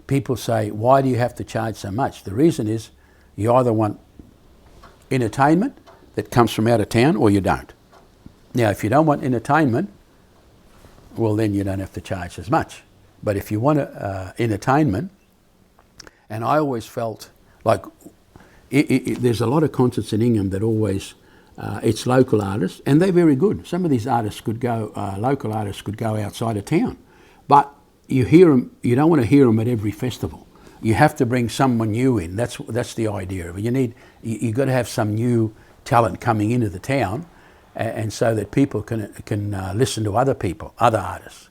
Speaker 2: People say, why do you have to charge so much? The reason is you either want entertainment that comes from out of town, or you don't. Now, if you don't want entertainment, well, then you don't have to charge as much. But if you want entertainment, and I always felt like there's a lot of concerts in Ingham that always, it's local artists, and they're very good. Some of these artists could go, local artists could go outside of town, but you hear them, you don't want to hear them at every festival. You have to bring someone new in. That's the idea of it. You've got to have some new talent coming into the town, and so that people can listen to other people, other artists,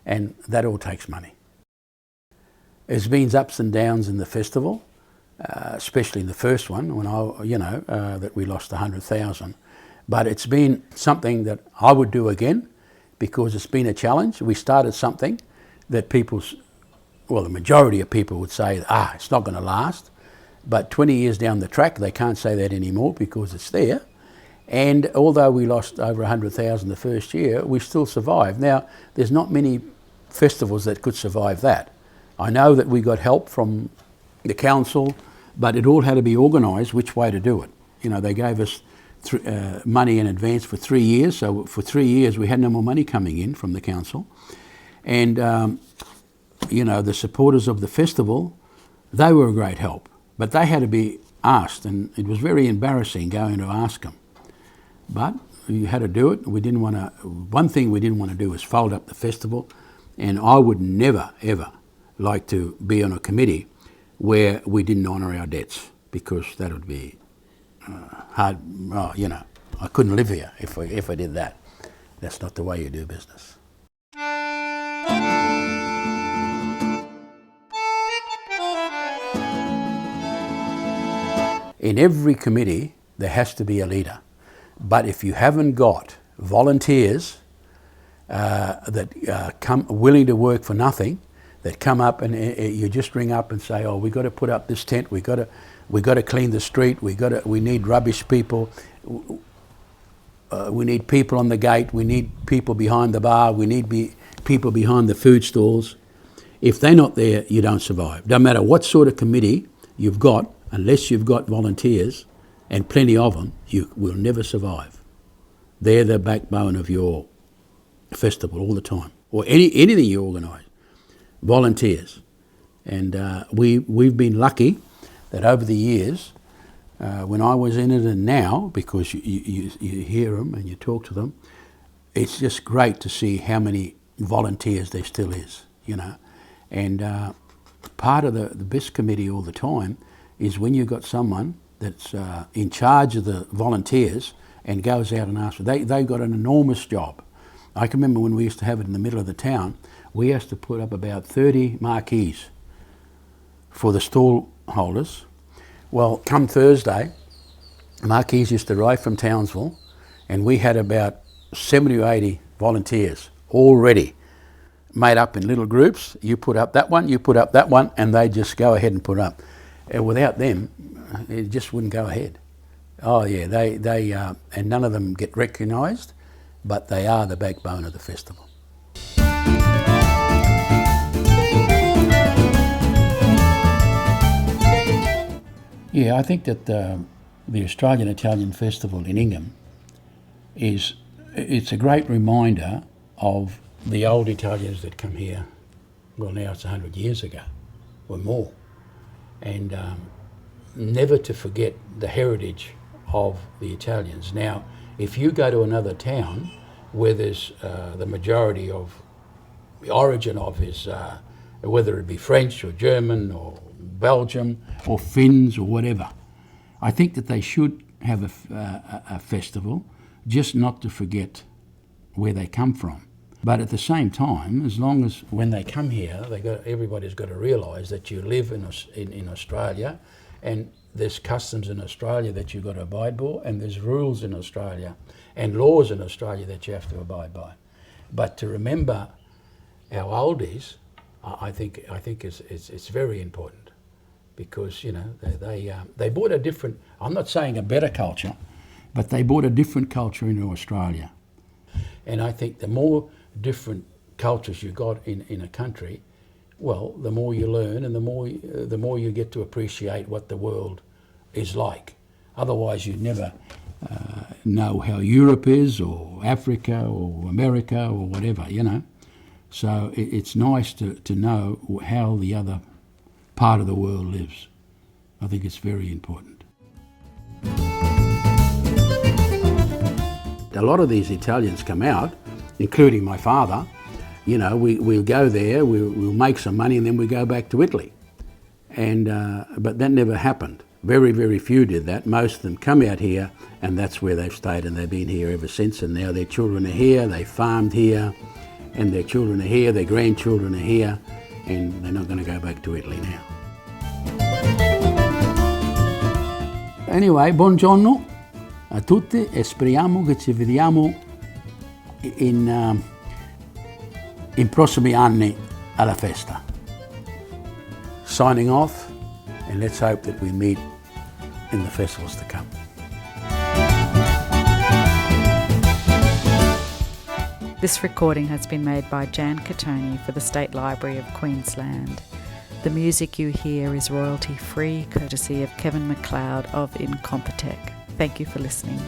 Speaker 2: and that all takes money. There's been ups and downs in the festival, especially in the first one when that we lost 100,000. But it's been something that I would do again, because it's been a challenge. We started something that the majority of people would say, it's not going to last. But 20 years down the track, they can't say that anymore because it's there. And although we lost over 100,000 the first year, we still survived. Now, there's not many festivals that could survive that. I know that we got help from the council, but it all had to be organised which way to do it. You know, they gave us money in advance for 3 years, so for 3 years we had no more money coming in from the council. And, you know, the supporters of the festival, they were a great help, but they had to be asked, and it was very embarrassing going to ask them. But you had to do it. We didn't want to. One thing we didn't want to do is fold up the festival, and I would never ever like to be on a committee where we didn't honour our debts, because that would be hard. Oh, you know, I couldn't live here if I did that. That's not the way you do business. In every committee, there has to be a leader. But if you haven't got volunteers that come willing to work for nothing, that come up and you just ring up and say, "Oh, we got to put up this tent. We got to clean the street. We need rubbish people. We need people on the gate. We need people behind the bar. We need people behind the food stalls." If they're not there, you don't survive. No matter what sort of committee you've got, unless you've got volunteers, and plenty of them, you will never survive. They're the backbone of your festival all the time, or anything you organise. Volunteers. And we've been lucky that over the years, when I was in it and now, because you hear them and you talk to them, it's just great to see how many volunteers there still is, you know. And part of the best committee all the time is when you've got someone that's in charge of the volunteers and goes out and asks. They've got an enormous job. I can remember when we used to have it in the middle of the town, we used to put up about 30 marquees for the stall holders. Well, come Thursday, marquees used to arrive from Townsville, and we had about 70 or 80 volunteers already made up in little groups. You put up that one, you put up that one, and they just go ahead and put up. Without them, it just wouldn't go ahead. Oh yeah, they and none of them get recognised, but they are the backbone of the festival. Yeah, I think that the Australian Italian Festival in Ingham it's a great reminder of the old Italians that come here. Well, now it's 100 years ago or more, and never to forget the heritage of the Italians. Now, if you go to another town where there's the majority of the origin of is, whether it be French or German or Belgium or Finns or whatever, I think that they should have a festival, just not to forget where they come from. But at the same time, as long as when they come here, everybody's got to realise that you live in Australia, and there's customs in Australia that you've got to abide by, and there's rules in Australia and laws in Australia that you have to abide by. But to remember our oldies, I think it's very important, because you know they brought a different. I'm not saying a better culture, but they brought a different culture into Australia, and I think the more different cultures you got in a country, well, the more you learn, and the more you get to appreciate what the world is like. Otherwise, you'd never know how Europe is, or Africa, or America, or whatever, you know. So it's nice to know how the other part of the world lives. I think it's very important. A lot of these Italians come out, including my father. You know, we'll go there, we'll make some money, and then we go back to Italy. And but that never happened. Very, very few did that. Most of them come out here, and that's where they've stayed, and they've been here ever since. And now their children are here, they farmed here, and their children are here, their grandchildren are here, and they're not going to go back to Italy now. Anyway, buongiorno a tutti e speriamo che ci vediamo in prossimi anni alla festa. Signing off, and let's hope that we meet in the festivals to come.
Speaker 1: This recording has been made by Jan Cattoni for the State Library of Queensland. The music you hear is royalty-free, courtesy of Kevin MacLeod of Incompetech. Thank you for listening.